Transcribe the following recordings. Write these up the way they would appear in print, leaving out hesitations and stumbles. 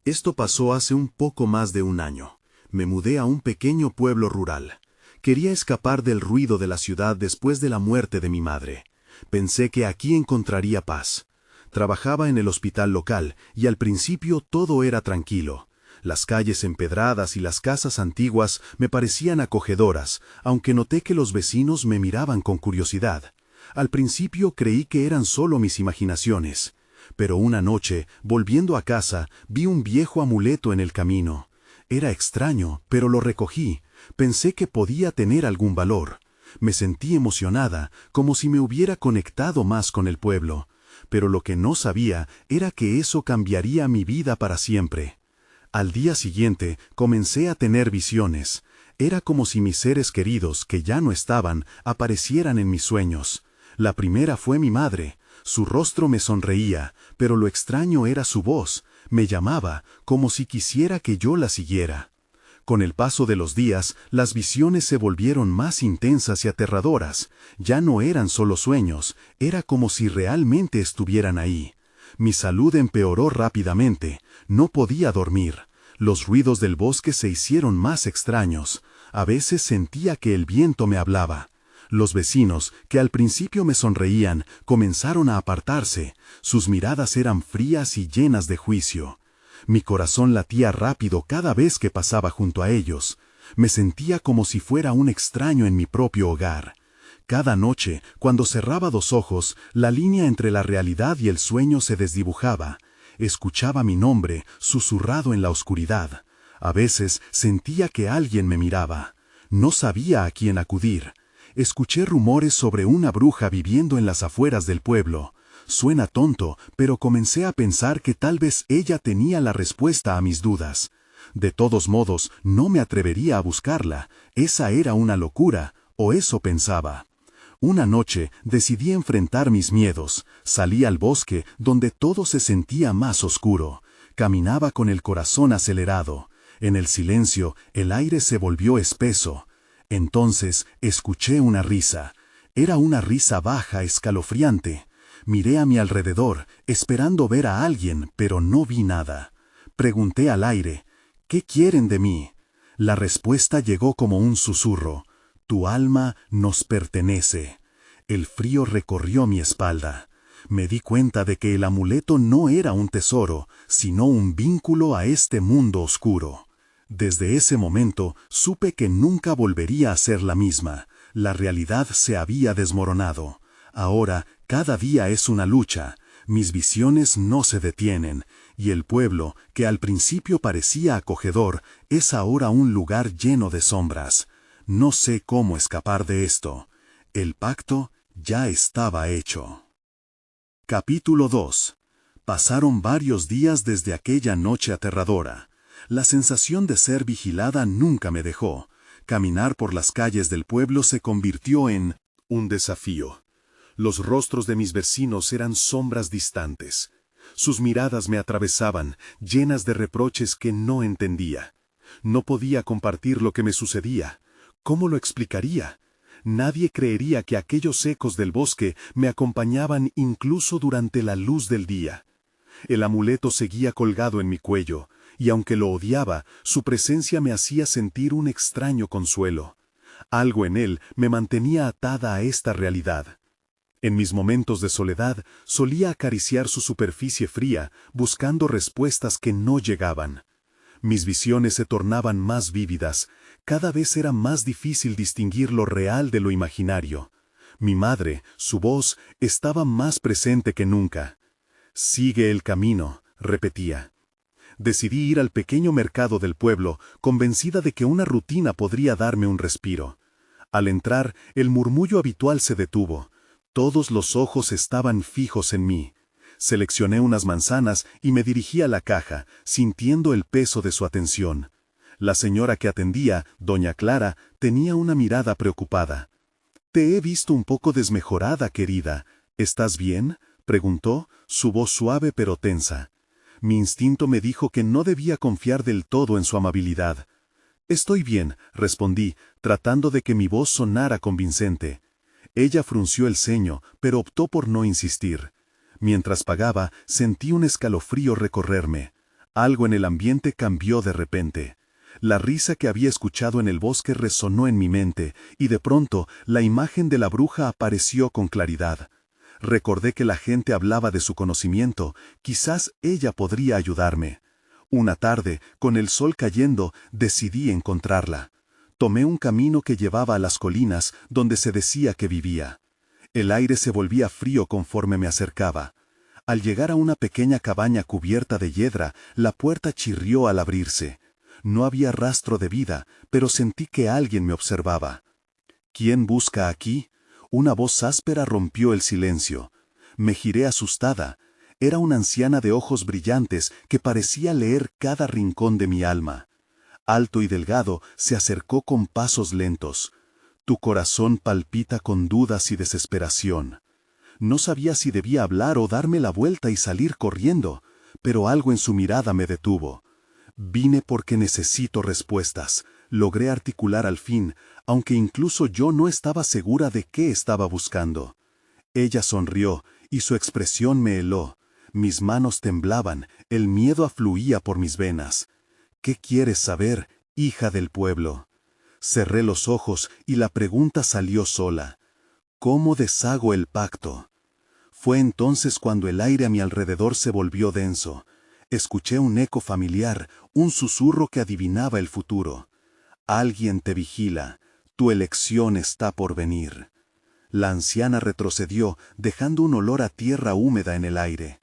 Esto pasó hace un poco más de un año. Me mudé a un pequeño pueblo rural. Quería escapar del ruido de la ciudad después de la muerte de mi madre. Pensé que aquí encontraría paz. Trabajaba en el hospital local y al principio todo era tranquilo. Las calles empedradas y las casas antiguas me parecían acogedoras, aunque noté que los vecinos me miraban con curiosidad. Al principio creí que eran solo mis imaginaciones. Pero una noche, volviendo a casa, vi un viejo amuleto en el camino. Era extraño, pero lo recogí. Pensé que podía tener algún valor. Me sentí emocionada, como si me hubiera conectado más con el pueblo. Pero lo que no sabía era que eso cambiaría mi vida para siempre. Al día siguiente, comencé a tener visiones. Era como si mis seres queridos, que ya no estaban, aparecieran en mis sueños. La primera fue mi madre. Su rostro me sonreía, pero lo extraño era su voz. Me llamaba, como si quisiera que yo la siguiera. Con el paso de los días, las visiones se volvieron más intensas y aterradoras. Ya no eran solo sueños, era como si realmente estuvieran ahí. Mi salud empeoró rápidamente, no podía dormir. Los ruidos del bosque se hicieron más extraños. A veces sentía que el viento me hablaba. Los vecinos, que al principio me sonreían, comenzaron a apartarse. Sus miradas eran frías y llenas de juicio. Mi corazón latía rápido cada vez que pasaba junto a ellos. Me sentía como si fuera un extraño en mi propio hogar. Cada noche, cuando cerraba los ojos, la línea entre la realidad y el sueño se desdibujaba. Escuchaba mi nombre, susurrado en la oscuridad. A veces sentía que alguien me miraba. No sabía a quién acudir. Escuché rumores sobre una bruja viviendo en las afueras del pueblo. Suena tonto, pero comencé a pensar que tal vez ella tenía la respuesta a mis dudas. De todos modos, no me atrevería a buscarla. Esa era una locura, o eso pensaba. Una noche decidí enfrentar mis miedos. Salí al bosque, donde todo se sentía más oscuro. Caminaba con el corazón acelerado. En el silencio, el aire se volvió espeso. Entonces escuché una risa. Era una risa baja, escalofriante. Miré a mi alrededor, esperando ver a alguien, pero no vi nada. Pregunté al aire, ¿qué quieren de mí? La respuesta llegó como un susurro. Tu alma nos pertenece. El frío recorrió mi espalda. Me di cuenta de que el amuleto no era un tesoro, sino un vínculo a este mundo oscuro. Desde ese momento supe que nunca volvería a ser la misma. La realidad se había desmoronado. Ahora, cada día es una lucha. Mis visiones no se detienen, y el pueblo, que al principio parecía acogedor, es ahora un lugar lleno de sombras. No sé cómo escapar de esto. El pacto ya estaba hecho. Capítulo 2. Pasaron varios días desde aquella noche aterradora. La sensación de ser vigilada nunca me dejó. Caminar por las calles del pueblo se convirtió en un desafío. Los rostros de mis vecinos eran sombras distantes. Sus miradas me atravesaban, llenas de reproches que no entendía. No podía compartir lo que me sucedía. ¿Cómo lo explicaría? Nadie creería que aquellos ecos del bosque me acompañaban incluso durante la luz del día. El amuleto seguía colgado en mi cuello, y aunque lo odiaba, su presencia me hacía sentir un extraño consuelo. Algo en él me mantenía atada a esta realidad. En mis momentos de soledad, solía acariciar su superficie fría, buscando respuestas que no llegaban. Mis visiones se tornaban más vívidas. Cada vez era más difícil distinguir lo real de lo imaginario. Mi madre, su voz, estaba más presente que nunca. «Sigue el camino», repetía. Decidí ir al pequeño mercado del pueblo, convencida de que una rutina podría darme un respiro. Al entrar, el murmullo habitual se detuvo. Todos los ojos estaban fijos en mí. Seleccioné unas manzanas y me dirigí a la caja, sintiendo el peso de su atención. La señora que atendía, doña Clara, tenía una mirada preocupada. «Te he visto un poco desmejorada, querida. ¿Estás bien?», preguntó, su voz suave pero tensa. Mi instinto me dijo que no debía confiar del todo en su amabilidad. «Estoy bien», respondí, tratando de que mi voz sonara convincente. Ella frunció el ceño, pero optó por no insistir. Mientras pagaba, sentí un escalofrío recorrerme. Algo en el ambiente cambió de repente. La risa que había escuchado en el bosque resonó en mi mente, y de pronto la imagen de la bruja apareció con claridad. Recordé que la gente hablaba de su conocimiento, quizás ella podría ayudarme. Una tarde, con el sol cayendo, decidí encontrarla. Tomé un camino que llevaba a las colinas donde se decía que vivía. El aire se volvía frío conforme me acercaba. Al llegar a una pequeña cabaña cubierta de hiedra, la puerta chirrió al abrirse. No había rastro de vida, pero sentí que alguien me observaba. ¿Quién busca aquí? Una voz áspera rompió el silencio. Me giré asustada. Era una anciana de ojos brillantes que parecía leer cada rincón de mi alma. Alto y delgado, se acercó con pasos lentos. Tu corazón palpita con dudas y desesperación. No sabía si debía hablar o darme la vuelta y salir corriendo, pero algo en su mirada me detuvo. Vine porque necesito respuestas. Logré articular al fin, aunque incluso yo no estaba segura de qué estaba buscando. Ella sonrió, y su expresión me heló. Mis manos temblaban, el miedo afluía por mis venas. ¿Qué quieres saber, hija del pueblo? Cerré los ojos y la pregunta salió sola. ¿Cómo deshago el pacto? Fue entonces cuando el aire a mi alrededor se volvió denso. Escuché un eco familiar, un susurro que adivinaba el futuro. Alguien te vigila, tu elección está por venir. La anciana retrocedió, dejando un olor a tierra húmeda en el aire.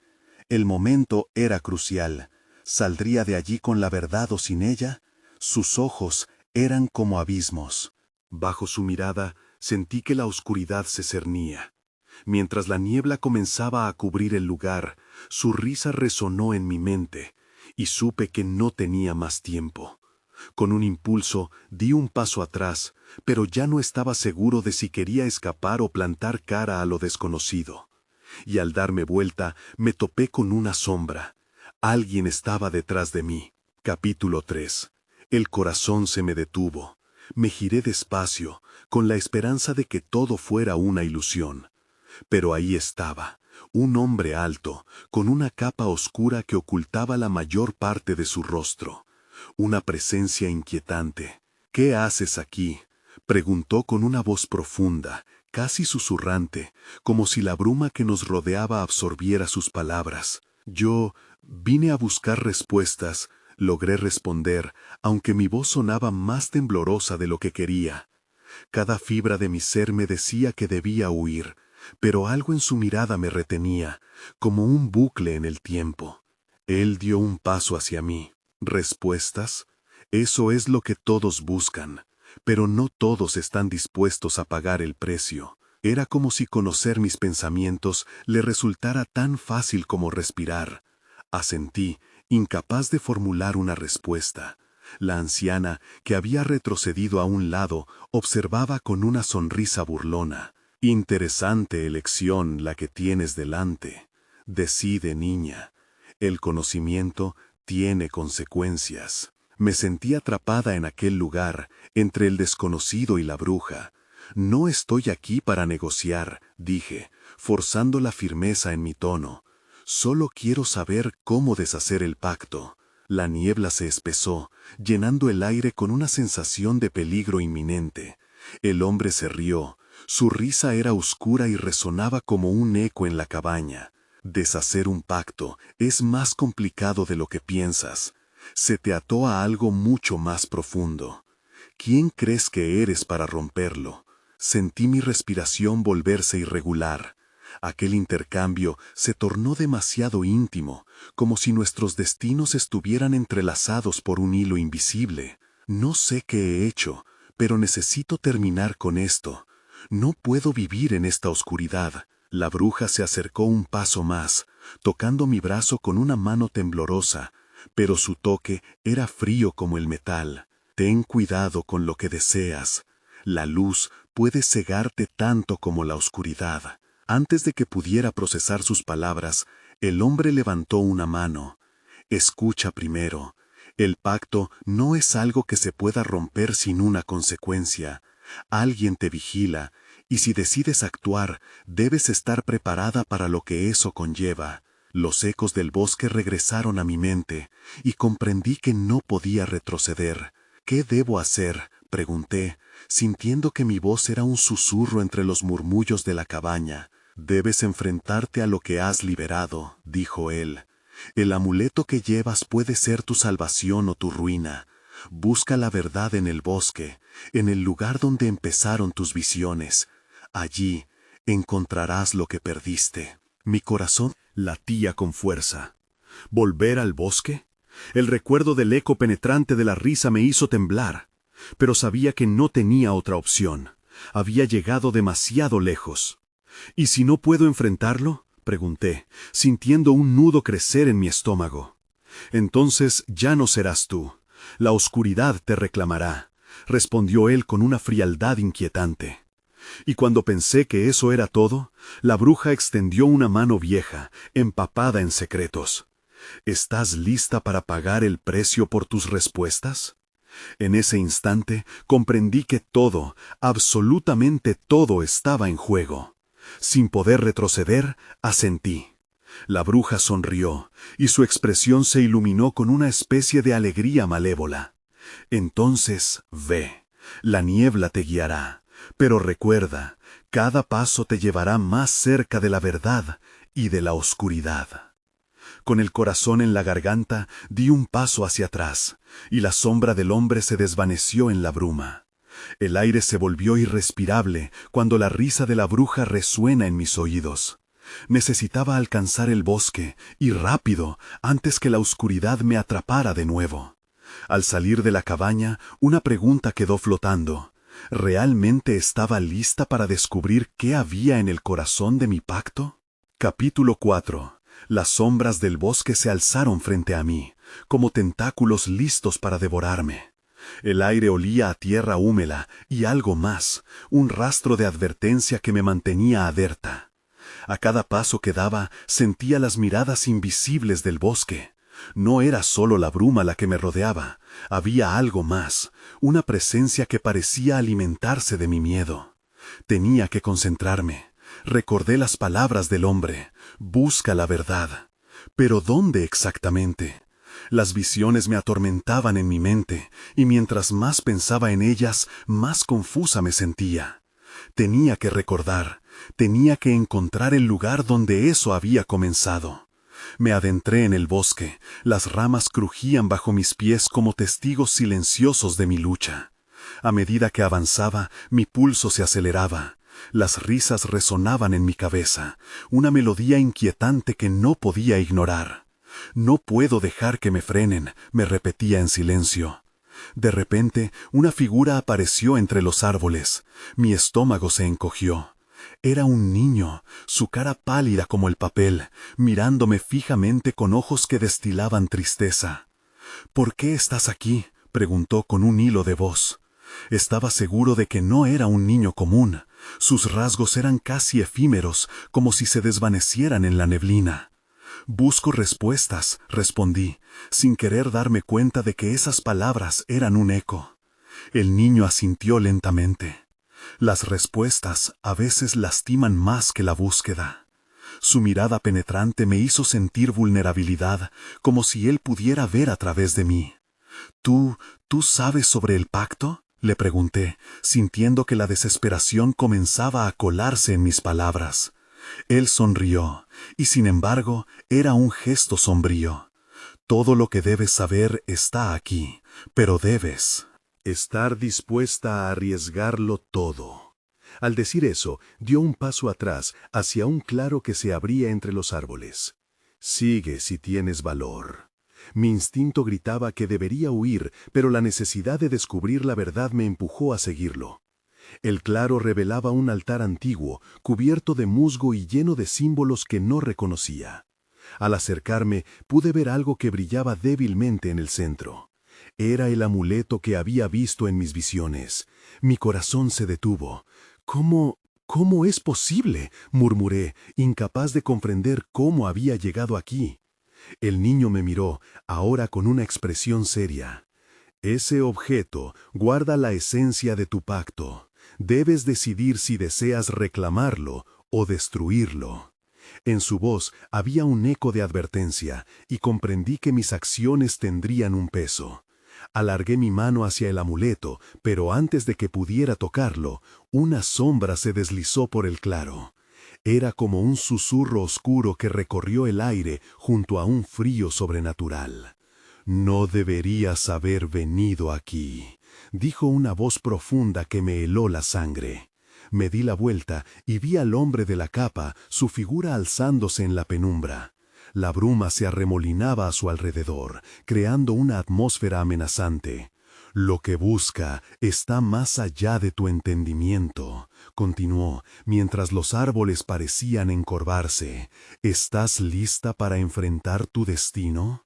El momento era crucial. ¿Saldría de allí con la verdad o sin ella? Sus ojos eran como abismos. Bajo su mirada, sentí que la oscuridad se cernía. Mientras la niebla comenzaba a cubrir el lugar, su risa resonó en mi mente, y supe que no tenía más tiempo. Con un impulso, di un paso atrás, pero ya no estaba seguro de si quería escapar o plantar cara a lo desconocido. Y al darme vuelta, me topé con una sombra. Alguien estaba detrás de mí. Capítulo 3. El corazón se me detuvo. Me giré despacio, con la esperanza de que todo fuera una ilusión. Pero ahí estaba, un hombre alto, con una capa oscura que ocultaba la mayor parte de su rostro. Una presencia inquietante. ¿Qué haces aquí?, preguntó con una voz profunda, casi susurrante, como si la bruma que nos rodeaba absorbiera sus palabras. Yo vine a buscar respuestas, logré responder, aunque mi voz sonaba más temblorosa de lo que quería. Cada fibra de mi ser me decía que debía huir, pero algo en su mirada me retenía, como un bucle en el tiempo. Él dio un paso hacia mí. ¿Respuestas? Eso es lo que todos buscan, pero no todos están dispuestos a pagar el precio. Era como si conocer mis pensamientos le resultara tan fácil como respirar. Asentí, incapaz de formular una respuesta. La anciana, que había retrocedido a un lado, observaba con una sonrisa burlona. Interesante elección la que tienes delante. Decide, niña. El conocimiento tiene consecuencias. Me sentí atrapada en aquel lugar, entre el desconocido y la bruja. No estoy aquí para negociar, dije, forzando la firmeza en mi tono. Solo quiero saber cómo deshacer el pacto. La niebla se espesó, llenando el aire con una sensación de peligro inminente. El hombre se rió. Su risa era oscura y resonaba como un eco en la cabaña. Deshacer un pacto es más complicado de lo que piensas. Se te ató a algo mucho más profundo. ¿Quién crees que eres para romperlo? Sentí mi respiración volverse irregular. Aquel intercambio se tornó demasiado íntimo, como si nuestros destinos estuvieran entrelazados por un hilo invisible. No sé qué he hecho, pero necesito terminar con esto. No puedo vivir en esta oscuridad. La bruja se acercó un paso más, tocando mi brazo con una mano temblorosa, pero su toque era frío como el metal. Ten cuidado con lo que deseas. La luz puede cegarte tanto como la oscuridad. Antes de que pudiera procesar sus palabras, el hombre levantó una mano. Escucha primero. El pacto no es algo que se pueda romper sin una consecuencia. Alguien te vigila, y si decides actuar, debes estar preparada para lo que eso conlleva. Los ecos del bosque regresaron a mi mente, y comprendí que no podía retroceder. ¿Qué debo hacer?, pregunté, sintiendo que mi voz era un susurro entre los murmullos de la cabaña. Debes enfrentarte a lo que has liberado, dijo él. El amuleto que llevas puede ser tu salvación o tu ruina. Busca la verdad en el bosque, en el lugar donde empezaron tus visiones. Allí encontrarás lo que perdiste. Mi corazón latía con fuerza. ¿Volver al bosque? El recuerdo del eco penetrante de la risa me hizo temblar, pero sabía que no tenía otra opción. Había llegado demasiado lejos. ¿Y si no puedo enfrentarlo?, pregunté, sintiendo un nudo crecer en mi estómago. Entonces ya no serás tú. La oscuridad te reclamará, respondió él con una frialdad inquietante. Y cuando pensé que eso era todo, la bruja extendió una mano vieja, empapada en secretos. ¿Estás lista para pagar el precio por tus respuestas? En ese instante comprendí que todo, absolutamente todo estaba en juego. Sin poder retroceder, asentí. La bruja sonrió, y su expresión se iluminó con una especie de alegría malévola. Entonces, ve, la niebla te guiará, pero recuerda, cada paso te llevará más cerca de la verdad y de la oscuridad. Con el corazón en la garganta, di un paso hacia atrás, y la sombra del hombre se desvaneció en la bruma. El aire se volvió irrespirable cuando la risa de la bruja resuena en mis oídos. Necesitaba alcanzar el bosque, y rápido, antes que la oscuridad me atrapara de nuevo. Al salir de la cabaña, una pregunta quedó flotando. ¿Realmente estaba lista para descubrir qué había en el corazón de mi pacto? Capítulo 4. Las sombras del bosque se alzaron frente a mí, como tentáculos listos para devorarme. El aire olía a tierra húmeda y algo más, un rastro de advertencia que me mantenía alerta. A cada paso que daba sentía las miradas invisibles del bosque. No era solo la bruma la que me rodeaba, había algo más, una presencia que parecía alimentarse de mi miedo. Tenía que concentrarme. Recordé las palabras del hombre: busca la verdad. ¿Pero dónde exactamente? Las visiones me atormentaban en mi mente, y mientras más pensaba en ellas, más confusa me sentía. Tenía que recordar, tenía que encontrar el lugar donde eso había comenzado. Me adentré en el bosque, las ramas crujían bajo mis pies como testigos silenciosos de mi lucha. A medida que avanzaba, mi pulso se aceleraba. Las risas resonaban en mi cabeza, una melodía inquietante que no podía ignorar. No puedo dejar que me frenen, me repetía en silencio. De repente, una figura apareció entre los árboles. Mi estómago se encogió. Era un niño, su cara pálida como el papel, mirándome fijamente con ojos que destilaban tristeza. «¿Por qué estás aquí?», preguntó con un hilo de voz. Estaba seguro de que no era un niño común. Sus rasgos eran casi efímeros, como si se desvanecieran en la neblina. «Busco respuestas», respondí, sin querer darme cuenta de que esas palabras eran un eco. El niño asintió lentamente. Las respuestas a veces lastiman más que la búsqueda. Su mirada penetrante me hizo sentir vulnerabilidad, como si él pudiera ver a través de mí. ¿Tú sabes sobre el pacto?», le pregunté, sintiendo que la desesperación comenzaba a colarse en mis palabras. Él sonrió, y sin embargo, era un gesto sombrío. «Todo lo que debes saber está aquí, pero debes estar dispuesta a arriesgarlo todo». Al decir eso, dio un paso atrás, hacia un claro que se abría entre los árboles. «Sigue si tienes valor». Mi instinto gritaba que debería huir, pero la necesidad de descubrir la verdad me empujó a seguirlo. El claro revelaba un altar antiguo, cubierto de musgo y lleno de símbolos que no reconocía. Al acercarme, pude ver algo que brillaba débilmente en el centro. Era el amuleto que había visto en mis visiones. Mi corazón se detuvo. ¿Cómo es posible?», murmuré, incapaz de comprender cómo había llegado aquí. El niño me miró, ahora con una expresión seria. «Ese objeto guarda la esencia de tu pacto. Debes decidir si deseas reclamarlo o destruirlo». En su voz había un eco de advertencia, y comprendí que mis acciones tendrían un peso. Alargué mi mano hacia el amuleto, pero antes de que pudiera tocarlo, una sombra se deslizó por el claro. Era como un susurro oscuro que recorrió el aire junto a un frío sobrenatural. «No deberías haber venido aquí», dijo una voz profunda que me heló la sangre. Me di la vuelta y vi al hombre de la capa, su figura alzándose en la penumbra. La bruma se arremolinaba a su alrededor, creando una atmósfera amenazante. «Lo que busca está más allá de tu entendimiento», continuó, mientras los árboles parecían encorvarse. «¿Estás lista para enfrentar tu destino?»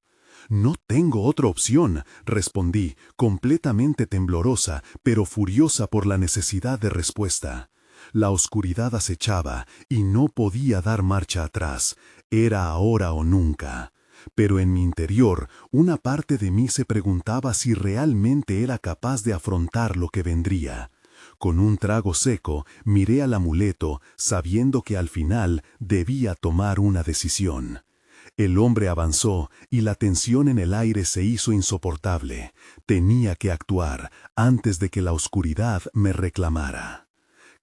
«No tengo otra opción», respondí, completamente temblorosa, pero furiosa por la necesidad de respuesta. La oscuridad acechaba y no podía dar marcha atrás. Era ahora o nunca. Pero en mi interior, una parte de mí se preguntaba si realmente era capaz de afrontar lo que vendría. Con un trago seco, miré al amuleto, sabiendo que al final debía tomar una decisión. El hombre avanzó y la tensión en el aire se hizo insoportable. Tenía que actuar antes de que la oscuridad me reclamara.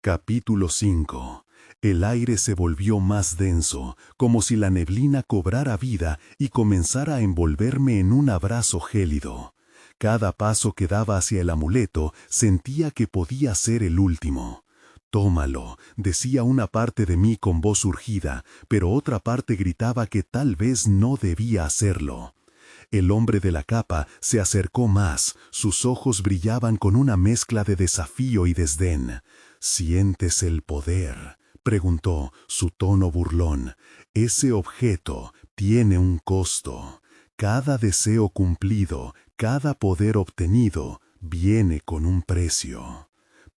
Capítulo 5. El aire se volvió más denso, como si la neblina cobrara vida y comenzara a envolverme en un abrazo gélido. Cada paso que daba hacia el amuleto sentía que podía ser el último. «Tómalo», decía una parte de mí con voz urgida, pero otra parte gritaba que tal vez no debía hacerlo. El hombre de la capa se acercó más, sus ojos brillaban con una mezcla de desafío y desdén. «¿Sientes el poder?», preguntó, su tono burlón. «Ese objeto tiene un costo. Cada deseo cumplido, cada poder obtenido, viene con un precio».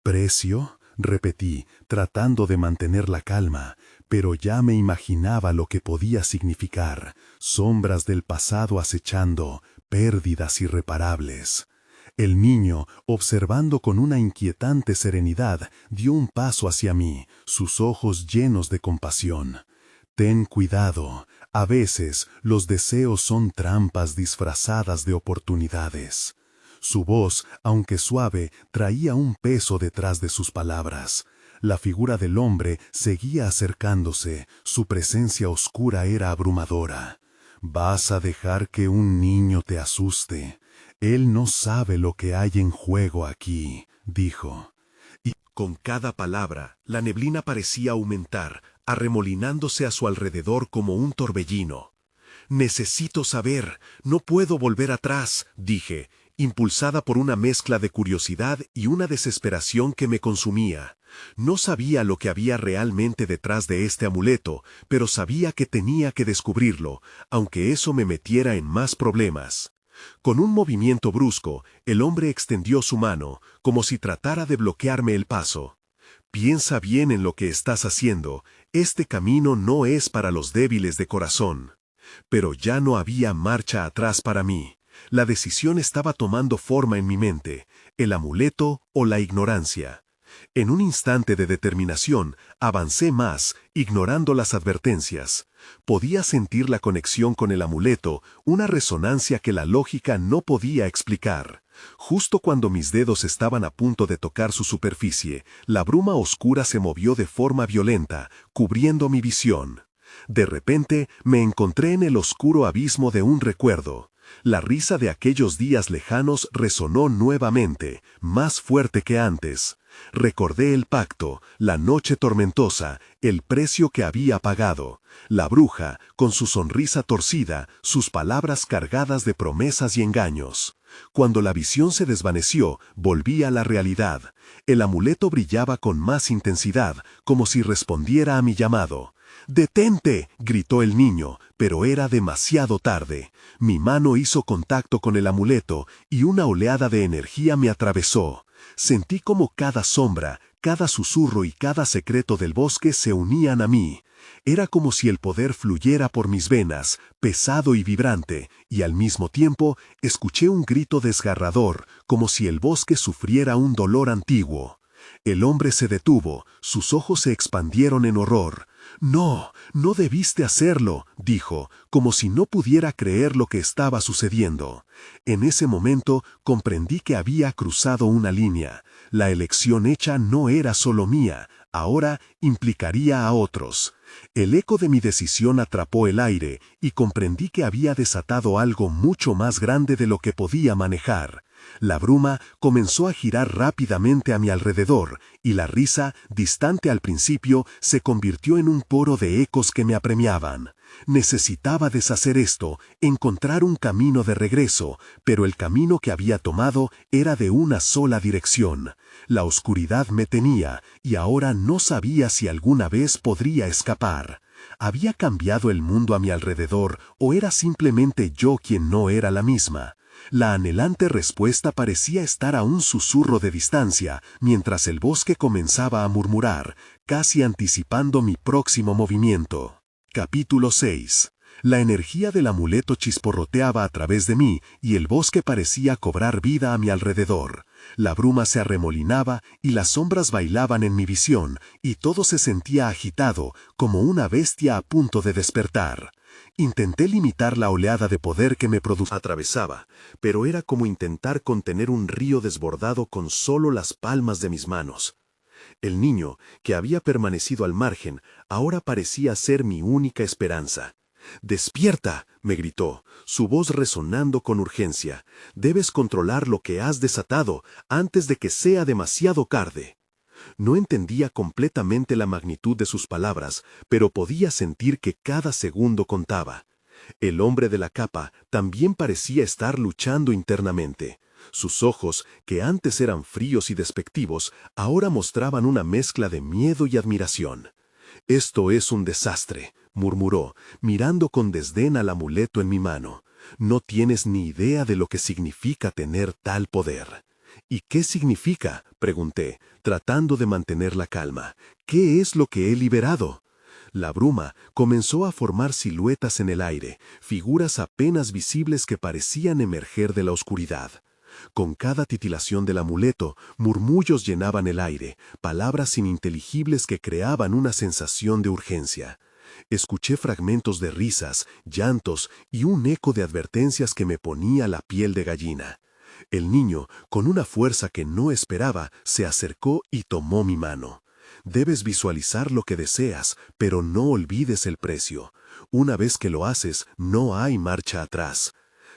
«¿Precio?», repetí, tratando de mantener la calma, pero ya me imaginaba lo que podía significar. Sombras del pasado acechando, pérdidas irreparables. El niño, observando con una inquietante serenidad, dio un paso hacia mí, sus ojos llenos de compasión. «Ten cuidado, a veces los deseos son trampas disfrazadas de oportunidades». Su voz, aunque suave, traía un peso detrás de sus palabras. La figura del hombre seguía acercándose, su presencia oscura era abrumadora. «¿Vas a dejar que un niño te asuste? Él no sabe lo que hay en juego aquí», dijo. Y con cada palabra, la neblina parecía aumentar, arremolinándose a su alrededor como un torbellino. «Necesito saber, no puedo volver atrás», dije, impulsada por una mezcla de curiosidad y una desesperación que me consumía. No sabía lo que había realmente detrás de este amuleto, pero sabía que tenía que descubrirlo, aunque eso me metiera en más problemas. Con un movimiento brusco, el hombre extendió su mano, como si tratara de bloquearme el paso. «Piensa bien en lo que estás haciendo, este camino no es para los débiles de corazón». Pero ya no había marcha atrás para mí. La decisión estaba tomando forma en mi mente, el amuleto o la ignorancia. En un instante de determinación, avancé más, ignorando las advertencias. Podía sentir la conexión con el amuleto, una resonancia que la lógica no podía explicar. Justo cuando mis dedos estaban a punto de tocar su superficie, la bruma oscura se movió de forma violenta, cubriendo mi visión. De repente, me encontré en el oscuro abismo de un recuerdo. La risa de aquellos días lejanos resonó nuevamente, más fuerte que antes. Recordé el pacto, la noche tormentosa, el precio que había pagado. La bruja, con su sonrisa torcida, sus palabras cargadas de promesas y engaños. Cuando la visión se desvaneció, volví a la realidad. El amuleto brillaba con más intensidad, como si respondiera a mi llamado. «¡Detente!», gritó el niño, pero era demasiado tarde. Mi mano hizo contacto con el amuleto y una oleada de energía me atravesó. Sentí como cada sombra, cada susurro y cada secreto del bosque se unían a mí. Era como si el poder fluyera por mis venas, pesado y vibrante, y al mismo tiempo escuché un grito desgarrador, como si el bosque sufriera un dolor antiguo. El hombre se detuvo, sus ojos se expandieron en horror. No, no debiste hacerlo, dijo, como si no pudiera creer lo que estaba sucediendo. En ese momento comprendí que había cruzado una línea. La elección hecha no era solo mía, ahora implicaría a otros. El eco de mi decisión atrapó el aire y comprendí que había desatado algo mucho más grande de lo que podía manejar. La bruma comenzó a girar rápidamente a mi alrededor, y la risa, distante al principio, se convirtió en un coro de ecos que me apremiaban. Necesitaba deshacer esto, encontrar un camino de regreso, pero el camino que había tomado era de una sola dirección. La oscuridad me tenía, y ahora no sabía si alguna vez podría escapar. ¿Había cambiado el mundo a mi alrededor, o era simplemente yo quien no era la misma? La anhelante respuesta parecía estar a un susurro de distancia, mientras el bosque comenzaba a murmurar, casi anticipando mi próximo movimiento. Capítulo 6. La energía del amuleto chisporroteaba a través de mí, y el bosque parecía cobrar vida a mi alrededor. La bruma se arremolinaba, y las sombras bailaban en mi visión, y todo se sentía agitado, como una bestia a punto de despertar. Intenté limitar la oleada de poder que me atravesaba, pero era como intentar contener un río desbordado con solo las palmas de mis manos. El niño, que había permanecido al margen, ahora parecía ser mi única esperanza. «¡Despierta!», me gritó, su voz resonando con urgencia. «Debes controlar lo que has desatado antes de que sea demasiado tarde». No entendía completamente la magnitud de sus palabras, pero podía sentir que cada segundo contaba. El hombre de la capa también parecía estar luchando internamente. Sus ojos, que antes eran fríos y despectivos, ahora mostraban una mezcla de miedo y admiración. «Esto es un desastre», murmuró, mirando con desdén al amuleto en mi mano. «No tienes ni idea de lo que significa tener tal poder». «¿Y qué significa?», pregunté, tratando de mantener la calma. «¿Qué es lo que he liberado?». La bruma comenzó a formar siluetas en el aire, figuras apenas visibles que parecían emerger de la oscuridad. Con cada titilación del amuleto, murmullos llenaban el aire, palabras ininteligibles que creaban una sensación de urgencia. Escuché fragmentos de risas, llantos y un eco de advertencias que me ponía la piel de gallina. El niño, con una fuerza que no esperaba, se acercó y tomó mi mano. «Debes visualizar lo que deseas, pero no olvides el precio. Una vez que lo haces, no hay marcha atrás».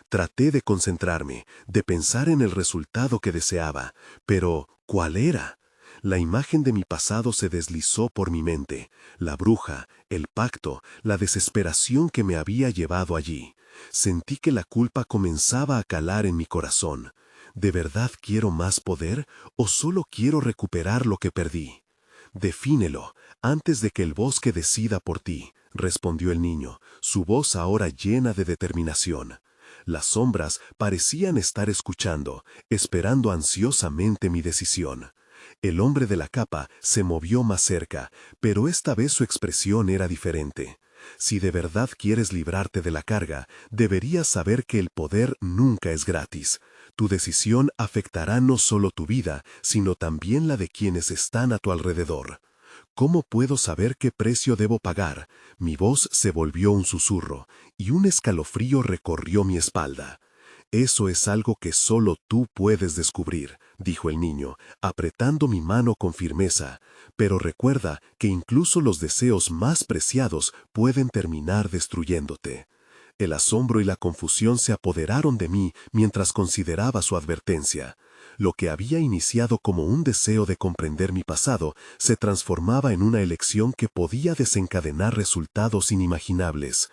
Traté de concentrarme, de pensar en el resultado que deseaba, pero ¿cuál era? La imagen de mi pasado se deslizó por mi mente, la bruja, el pacto, la desesperación que me había llevado allí. Sentí que la culpa comenzaba a calar en mi corazón. ¿De verdad quiero más poder o solo quiero recuperar lo que perdí? «Defínelo, antes de que el bosque decida por ti», respondió el niño, su voz ahora llena de determinación. Las sombras parecían estar escuchando, esperando ansiosamente mi decisión. El hombre de la capa se movió más cerca, pero esta vez su expresión era diferente. «Si de verdad quieres librarte de la carga, deberías saber que el poder nunca es gratis. Tu decisión afectará no solo tu vida, sino también la de quienes están a tu alrededor». «¿Cómo puedo saber qué precio debo pagar?». Mi voz se volvió un susurro, y un escalofrío recorrió mi espalda. «Eso es algo que solo tú puedes descubrir», dijo el niño, apretando mi mano con firmeza. «Pero recuerda que incluso los deseos más preciados pueden terminar destruyéndote». El asombro y la confusión se apoderaron de mí mientras consideraba su advertencia. Lo que había iniciado como un deseo de comprender mi pasado se transformaba en una elección que podía desencadenar resultados inimaginables.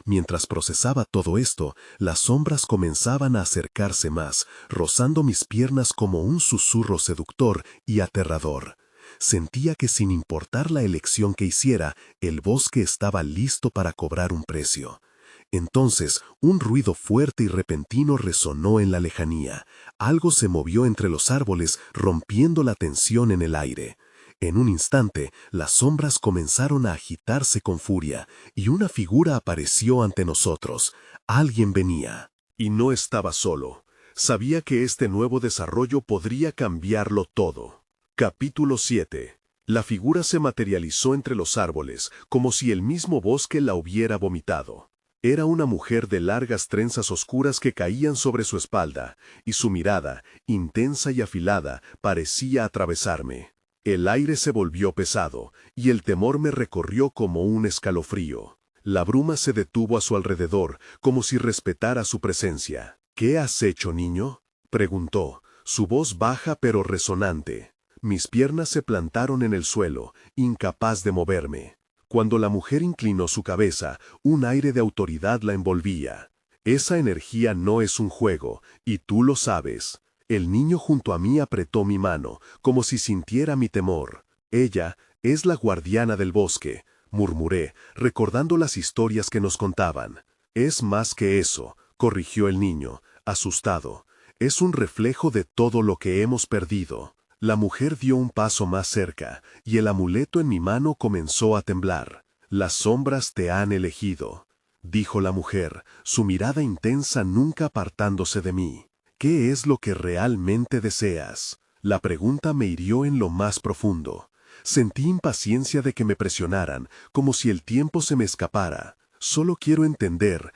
Mientras procesaba todo esto, las sombras comenzaban a acercarse más, rozando mis piernas como un susurro seductor y aterrador. Sentía que sin importar la elección que hiciera, el bosque estaba listo para cobrar un precio. Entonces, un ruido fuerte y repentino resonó en la lejanía. Algo se movió entre los árboles, rompiendo la tensión en el aire. En un instante, las sombras comenzaron a agitarse con furia, y una figura apareció ante nosotros. Alguien venía. Y no estaba solo. Sabía que este nuevo desarrollo podría cambiarlo todo. Capítulo 7. La figura se materializó entre los árboles, como si el mismo bosque la hubiera vomitado. Era una mujer de largas trenzas oscuras que caían sobre su espalda, y su mirada, intensa y afilada, parecía atravesarme. El aire se volvió pesado, y el temor me recorrió como un escalofrío. La bruma se detuvo a su alrededor, como si respetara su presencia. «¿Qué has hecho, niño?», preguntó, su voz baja pero resonante. Mis piernas se plantaron en el suelo, incapaz de moverme. Cuando la mujer inclinó su cabeza, un aire de autoridad la envolvía. «Esa energía no es un juego, y tú lo sabes». El niño junto a mí apretó mi mano, como si sintiera mi temor. «Ella es la guardiana del bosque», murmuré, recordando las historias que nos contaban. «Es más que eso», corrigió el niño, asustado. «Es un reflejo de todo lo que hemos perdido». La mujer dio un paso más cerca, y el amuleto en mi mano comenzó a temblar. «Las sombras te han elegido», dijo la mujer, su mirada intensa nunca apartándose de mí. «¿Qué es lo que realmente deseas?». La pregunta me hirió en lo más profundo. Sentí impaciencia de que me presionaran, como si el tiempo se me escapara. «Solo quiero entender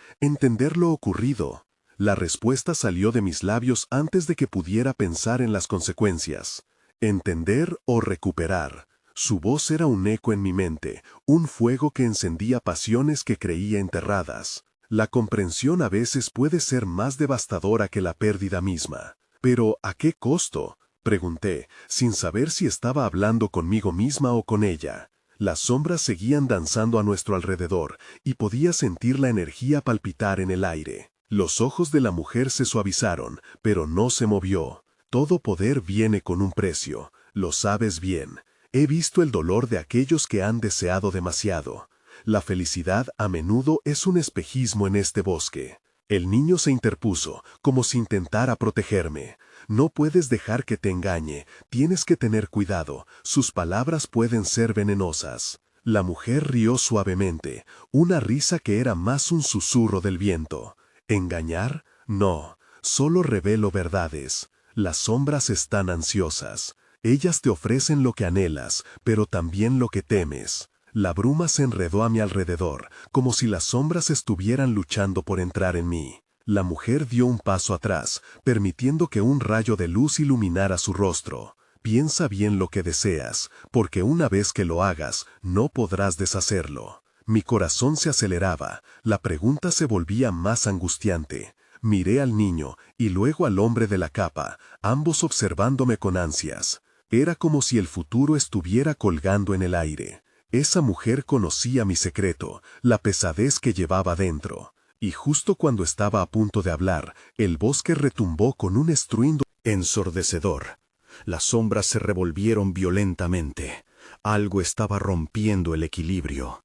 lo ocurrido». La respuesta salió de mis labios antes de que pudiera pensar en las consecuencias. «¿Entender o recuperar?». Su voz era un eco en mi mente, un fuego que encendía pasiones que creía enterradas. La comprensión a veces puede ser más devastadora que la pérdida misma. «¿Pero a qué costo?», pregunté, sin saber si estaba hablando conmigo misma o con ella. Las sombras seguían danzando a nuestro alrededor, y podía sentir la energía palpitar en el aire. Los ojos de la mujer se suavizaron, pero no se movió. «Todo poder viene con un precio, lo sabes bien. He visto el dolor de aquellos que han deseado demasiado. La felicidad a menudo es un espejismo en este bosque». El niño se interpuso, como si intentara protegerme. «No puedes dejar que te engañe, tienes que tener cuidado, sus palabras pueden ser venenosas». La mujer rió suavemente, una risa que era más un susurro del viento. «¿Engañar? No, solo revelo verdades. Las sombras están ansiosas. Ellas te ofrecen lo que anhelas, pero también lo que temes». La bruma se enredó a mi alrededor, como si las sombras estuvieran luchando por entrar en mí. La mujer dio un paso atrás, permitiendo que un rayo de luz iluminara su rostro. «Piensa bien lo que deseas, porque una vez que lo hagas, no podrás deshacerlo». Mi corazón se aceleraba, la pregunta se volvía más angustiante. Miré al niño y luego al hombre de la capa, ambos observándome con ansias. Era como si el futuro estuviera colgando en el aire. Esa mujer conocía mi secreto, la pesadez que llevaba dentro. Y justo cuando estaba a punto de hablar, el bosque retumbó con un estruendo ensordecedor. Las sombras se revolvieron violentamente. Algo estaba rompiendo el equilibrio.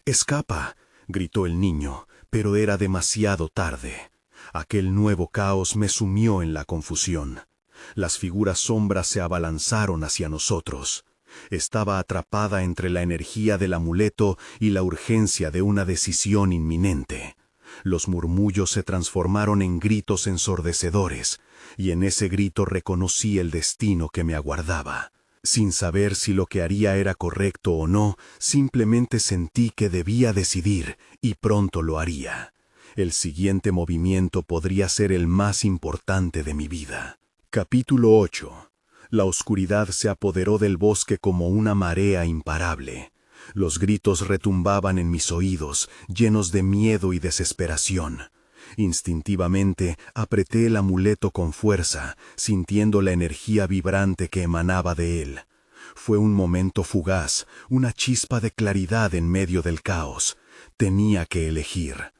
«¡Escapa!», gritó el niño, pero era demasiado tarde. Aquel nuevo caos me sumió en la confusión. Las figuras sombras se abalanzaron hacia nosotros. Estaba atrapada entre la energía del amuleto y la urgencia de una decisión inminente. Los murmullos se transformaron en gritos ensordecedores, y en ese grito reconocí el destino que me aguardaba. Sin saber si lo que haría era correcto o no, simplemente sentí que debía decidir, y pronto lo haría. El siguiente movimiento podría ser el más importante de mi vida. Capítulo 8. La oscuridad se apoderó del bosque como una marea imparable. Los gritos retumbaban en mis oídos, llenos de miedo y desesperación. Instintivamente apreté el amuleto con fuerza, sintiendo la energía vibrante que emanaba de él. Fue un momento fugaz, una chispa de claridad en medio del caos. Tenía que elegir.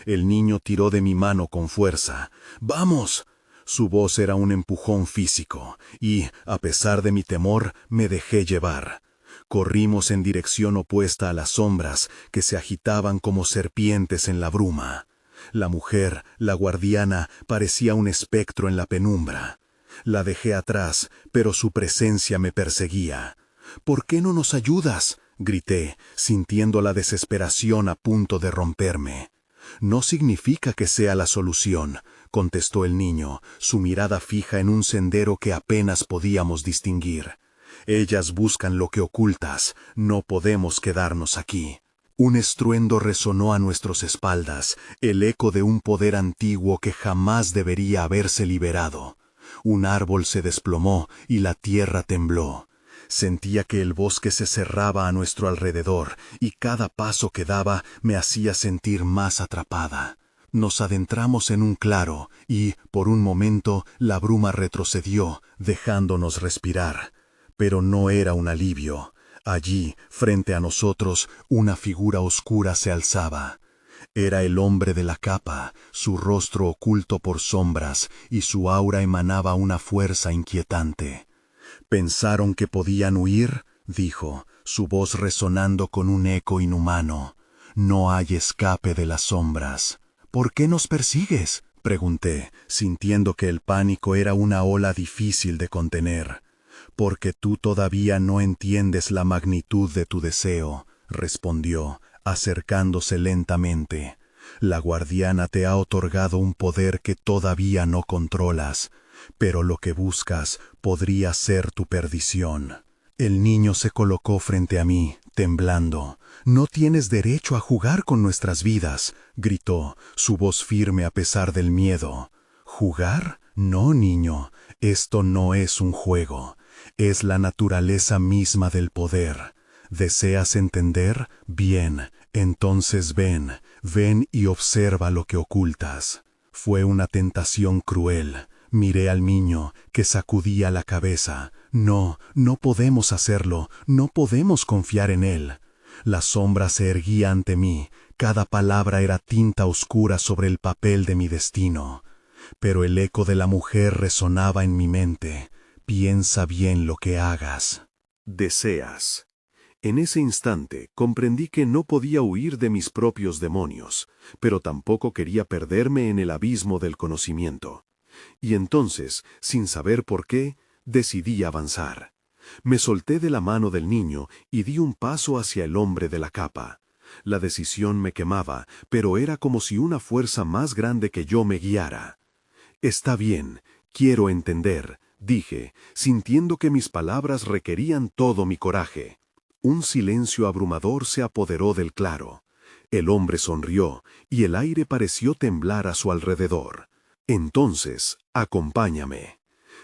El niño tiró de mi mano con fuerza. «¡Vamos!». Su voz era un empujón físico, y, a pesar de mi temor, me dejé llevar. Corrimos en dirección opuesta a las sombras, que se agitaban como serpientes en la bruma. La mujer, la guardiana, parecía un espectro en la penumbra. La dejé atrás, pero su presencia me perseguía. «¿Por qué no nos ayudas?», grité, sintiendo la desesperación a punto de romperme. «No significa que sea la solución», contestó el niño, su mirada fija en un sendero que apenas podíamos distinguir. Ellas buscan lo que ocultas. No podemos quedarnos aquí. Un estruendo resonó a nuestras espaldas, el eco de un poder antiguo que jamás debería haberse liberado. Un árbol se desplomó y la tierra tembló. Sentía que el bosque se cerraba a nuestro alrededor, y cada paso que daba me hacía sentir más atrapada. Nos adentramos en un claro, y, por un momento, la bruma retrocedió, dejándonos respirar. Pero no era un alivio. Allí, frente a nosotros, una figura oscura se alzaba. Era el hombre de la capa, su rostro oculto por sombras, y su aura emanaba una fuerza inquietante. «¿Pensaron que podían huir?», dijo, su voz resonando con un eco inhumano. «No hay escape de las sombras». «¿Por qué nos persigues?», pregunté, sintiendo que el pánico era una ola difícil de contener. «Porque tú todavía no entiendes la magnitud de tu deseo», respondió, acercándose lentamente. «La guardiana te ha otorgado un poder que todavía no controlas, pero lo que buscas podría ser tu perdición». El niño se colocó frente a mí, temblando. «No tienes derecho a jugar con nuestras vidas», gritó, su voz firme a pesar del miedo. «¿Jugar? No, niño, esto no es un juego. Es la naturaleza misma del poder. ¿Deseas entender? Bien, entonces ven y observa lo que ocultas». Fue una tentación cruel. Miré al niño, que sacudía la cabeza. «No, no podemos hacerlo, no podemos confiar en él». La sombra se erguía ante mí, cada palabra era tinta oscura sobre el papel de mi destino. Pero el eco de la mujer resonaba en mi mente. «Piensa bien lo que hagas». «Deseas». En ese instante comprendí que no podía huir de mis propios demonios, pero tampoco quería perderme en el abismo del conocimiento. Y entonces, sin saber por qué, decidí avanzar. Me solté de la mano del niño y di un paso hacia el hombre de la capa. La decisión me quemaba, pero era como si una fuerza más grande que yo me guiara. «Está bien, quiero entender», dije, sintiendo que mis palabras requerían todo mi coraje. Un silencio abrumador se apoderó del claro. El hombre sonrió, y el aire pareció temblar a su alrededor. «Entonces, acompáñame».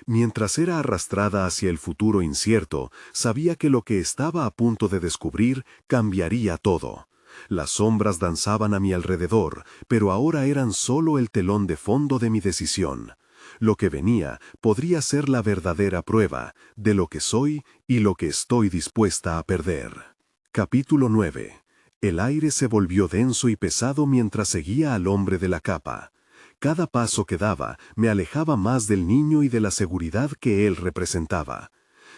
Mientras era arrastrada hacia el futuro incierto, sabía que lo que estaba a punto de descubrir cambiaría todo. Las sombras danzaban a mi alrededor, pero ahora eran solo el telón de fondo de mi decisión. Lo que venía podría ser la verdadera prueba de lo que soy y lo que estoy dispuesta a perder. Capítulo 9. El aire se volvió denso y pesado mientras seguía al hombre de la capa. Cada paso que daba me alejaba más del niño y de la seguridad que él representaba.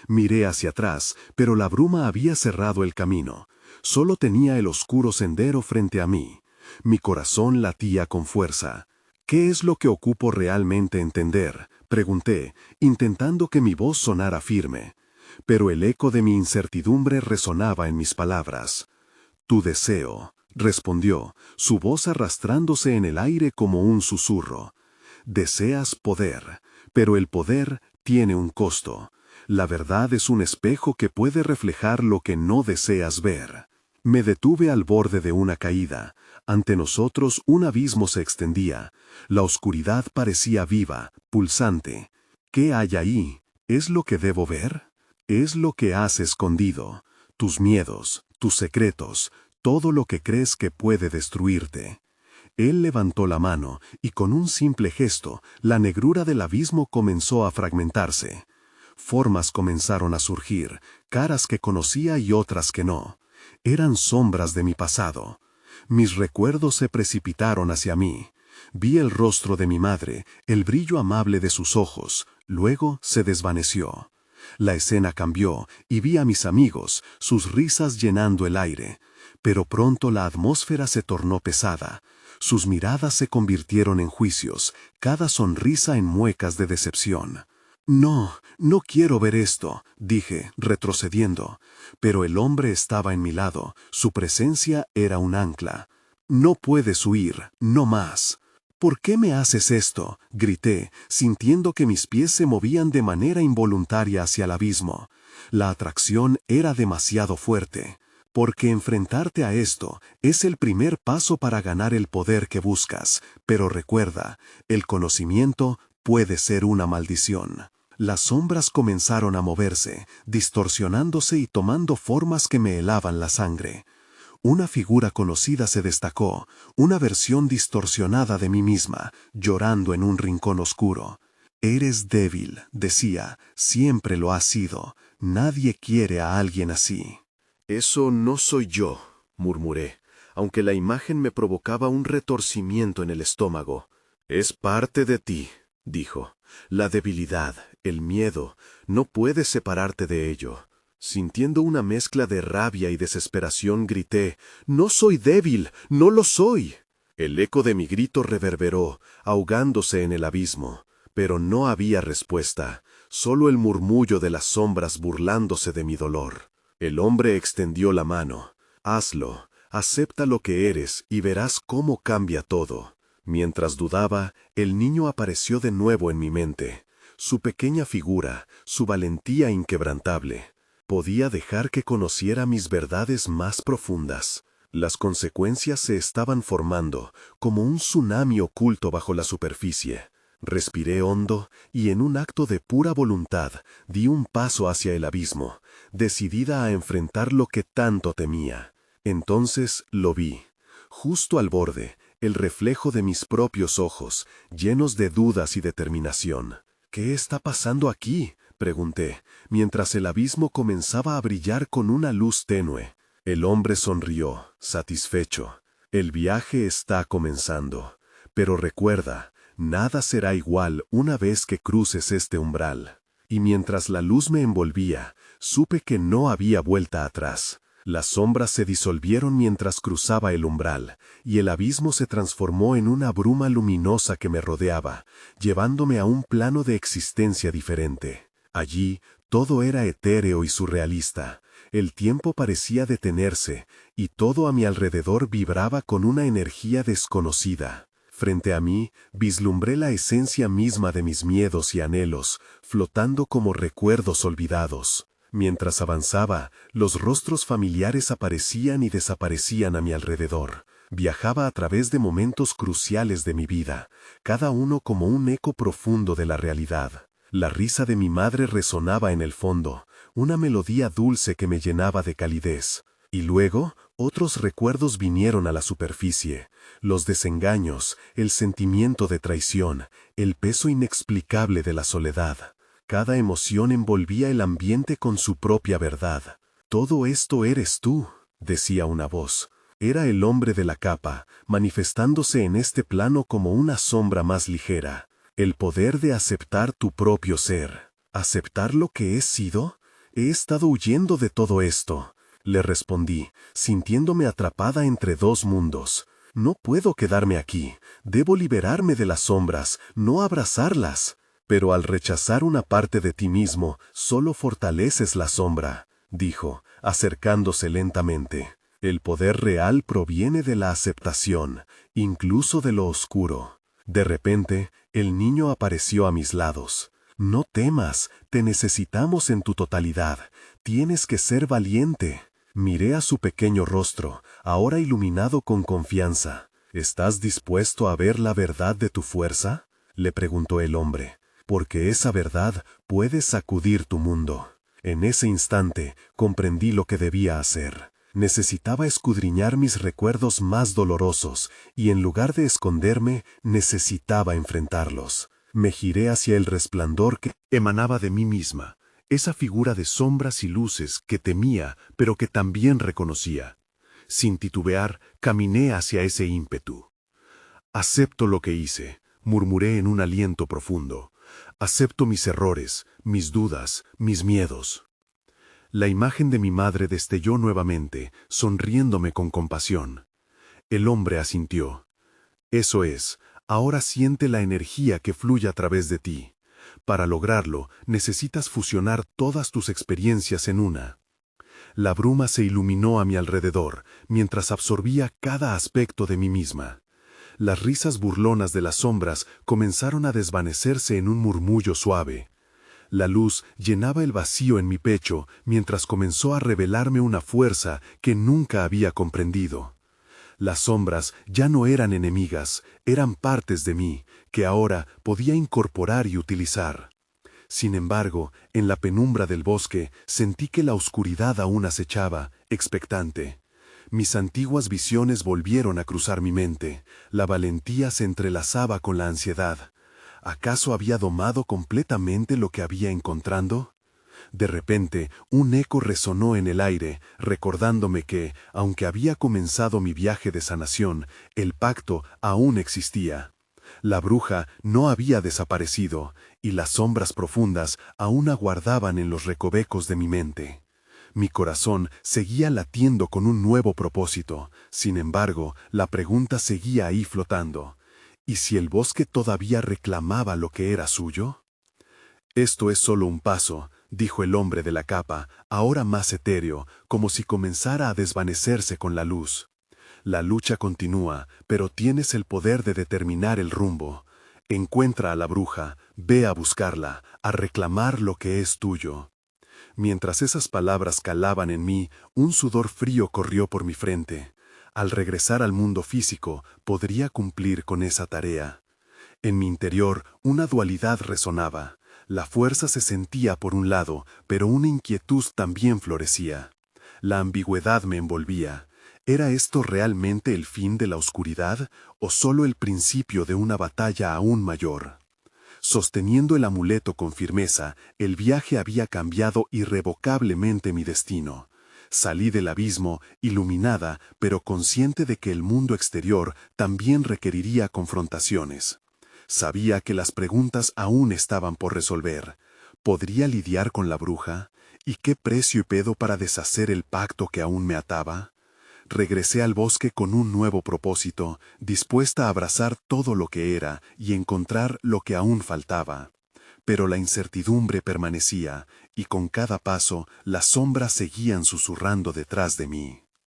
Miré hacia atrás, pero la bruma había cerrado el camino. Solo tenía el oscuro sendero frente a mí. Mi corazón latía con fuerza. «¿Qué es lo que ocupo realmente entender?», pregunté, intentando que mi voz sonara firme. Pero el eco de mi incertidumbre resonaba en mis palabras. «Tu deseo», respondió, su voz arrastrándose en el aire como un susurro. «Deseas poder, pero el poder tiene un costo. La verdad es un espejo que puede reflejar lo que no deseas ver». Me detuve al borde de una caída. Ante nosotros un abismo se extendía. La oscuridad parecía viva, pulsante. «¿Qué hay ahí? ¿Es lo que debo ver? Es lo que has escondido. Tus miedos, tus secretos, todo lo que crees que puede destruirte». Él levantó la mano, y con un simple gesto, la negrura del abismo comenzó a fragmentarse. Formas comenzaron a surgir, caras que conocía y otras que no. Eran sombras de mi pasado. Mis recuerdos se precipitaron hacia mí. Vi el rostro de mi madre, el brillo amable de sus ojos, luego se desvaneció. La escena cambió, y vi a mis amigos, sus risas llenando el aire. Pero pronto la atmósfera se tornó pesada. Sus miradas se convirtieron en juicios, cada sonrisa en muecas de decepción. «No, no quiero ver esto», dije, retrocediendo. Pero el hombre estaba en mi lado, su presencia era un ancla. «No puedes huir, no más». ¿Por qué me haces esto?, grité, sintiendo que mis pies se movían de manera involuntaria hacia el abismo. La atracción era demasiado fuerte. Porque enfrentarte a esto es el primer paso para ganar el poder que buscas, pero recuerda, el conocimiento puede ser una maldición. Las sombras comenzaron a moverse, distorsionándose y tomando formas que me helaban la sangre. Una figura conocida se destacó, una versión distorsionada de mí misma, llorando en un rincón oscuro. «Eres débil», decía, «siempre lo has sido. Nadie quiere a alguien así». «Eso no soy yo», murmuré, aunque la imagen me provocaba un retorcimiento en el estómago. «Es parte de ti», dijo. «La debilidad, el miedo, no puedes separarte de ello». Sintiendo una mezcla de rabia y desesperación, grité, «¡No soy débil! ¡No lo soy!». El eco de mi grito reverberó, ahogándose en el abismo, pero no había respuesta, solo el murmullo de las sombras burlándose de mi dolor. El hombre extendió la mano. «Hazlo, acepta lo que eres y verás cómo cambia todo». Mientras dudaba, el niño apareció de nuevo en mi mente. Su pequeña figura, su valentía inquebrantable. Podía dejar que conociera mis verdades más profundas. Las consecuencias se estaban formando, como un tsunami oculto bajo la superficie. Respiré hondo y en un acto de pura voluntad di un paso hacia el abismo, decidida a enfrentar lo que tanto temía. Entonces lo vi, justo al borde, el reflejo de mis propios ojos, llenos de dudas y determinación. «¿Qué está pasando aquí?», pregunté, mientras el abismo comenzaba a brillar con una luz tenue. El hombre sonrió, satisfecho. «El viaje está comenzando. Pero recuerda, nada será igual una vez que cruces este umbral». Y mientras la luz me envolvía, supe que no había vuelta atrás. Las sombras se disolvieron mientras cruzaba el umbral, y el abismo se transformó en una bruma luminosa que me rodeaba, llevándome a un plano de existencia diferente. Allí, todo era etéreo y surrealista. El tiempo parecía detenerse, y todo a mi alrededor vibraba con una energía desconocida. Frente a mí, vislumbré la esencia misma de mis miedos y anhelos, flotando como recuerdos olvidados. Mientras avanzaba, los rostros familiares aparecían y desaparecían a mi alrededor. Viajaba a través de momentos cruciales de mi vida, cada uno como un eco profundo de la realidad. La risa de mi madre resonaba en el fondo, una melodía dulce que me llenaba de calidez. Y luego, otros recuerdos vinieron a la superficie, los desengaños, el sentimiento de traición, el peso inexplicable de la soledad. Cada emoción envolvía el ambiente con su propia verdad. «Todo esto eres tú», decía una voz. Era el hombre de la capa, manifestándose en este plano como una sombra más ligera. «El poder de aceptar tu propio ser». «¿Aceptar lo que he sido? He estado huyendo de todo esto», le respondí, sintiéndome atrapada entre dos mundos. «No puedo quedarme aquí. Debo liberarme de las sombras, no abrazarlas». «Pero al rechazar una parte de ti mismo, solo fortaleces la sombra», dijo, acercándose lentamente. «El poder real proviene de la aceptación, incluso de lo oscuro». De repente, el niño apareció a mis lados. «No temas, te necesitamos en tu totalidad. Tienes que ser valiente». Miré a su pequeño rostro, ahora iluminado con confianza. «¿Estás dispuesto a ver la verdad de tu fuerza?», le preguntó el hombre. «Porque esa verdad puede sacudir tu mundo». En ese instante comprendí lo que debía hacer. Necesitaba escudriñar mis recuerdos más dolorosos y en lugar de esconderme, necesitaba enfrentarlos. Me giré hacia el resplandor que emanaba de mí misma, esa figura de sombras y luces que temía, pero que también reconocía. Sin titubear, caminé hacia ese ímpetu. «Acepto lo que hice», murmuré en un aliento profundo. «Acepto mis errores, mis dudas, mis miedos». La imagen de mi madre destelló nuevamente, sonriéndome con compasión. El hombre asintió. «Eso es, ahora siente la energía que fluye a través de ti. Para lograrlo, necesitas fusionar todas tus experiencias en una». La bruma se iluminó a mi alrededor, mientras absorbía cada aspecto de mí misma. Las risas burlonas de las sombras comenzaron a desvanecerse en un murmullo suave. La luz llenaba el vacío en mi pecho mientras comenzó a revelarme una fuerza que nunca había comprendido. Las sombras ya no eran enemigas, eran partes de mí, que ahora podía incorporar y utilizar. Sin embargo, en la penumbra del bosque sentí que la oscuridad aún acechaba, expectante. Mis antiguas visiones volvieron a cruzar mi mente, la valentía se entrelazaba con la ansiedad. ¿Acaso había domado completamente lo que había encontrado? De repente, un eco resonó en el aire, recordándome que, aunque había comenzado mi viaje de sanación, el pacto aún existía. La bruja no había desaparecido, y las sombras profundas aún aguardaban en los recovecos de mi mente. Mi corazón seguía latiendo con un nuevo propósito, sin embargo, la pregunta seguía ahí flotando. ¿Y si el bosque todavía reclamaba lo que era suyo? Esto es solo un paso, dijo el hombre de la capa, ahora más etéreo, como si comenzara a desvanecerse con la luz. La lucha continúa, pero tienes el poder de determinar el rumbo. Encuentra a la bruja, ve a buscarla, a reclamar lo que es tuyo. Mientras esas palabras calaban en mí, un sudor frío corrió por mi frente. Al regresar al mundo físico, podría cumplir con esa tarea. En mi interior, una dualidad resonaba. La fuerza se sentía por un lado, pero una inquietud también florecía. La ambigüedad me envolvía. ¿Era esto realmente el fin de la oscuridad o solo el principio de una batalla aún mayor? Sosteniendo el amuleto con firmeza, el viaje había cambiado irrevocablemente mi destino. Salí del abismo, iluminada, pero consciente de que el mundo exterior también requeriría confrontaciones. Sabía que las preguntas aún estaban por resolver. ¿Podría lidiar con la bruja? ¿Y qué precio pedo para deshacer el pacto que aún me ataba? Regresé al bosque con un nuevo propósito, dispuesta a abrazar todo lo que era y encontrar lo que aún faltaba. Pero la incertidumbre permanecía, y con cada paso las sombras seguían susurrando detrás de mí.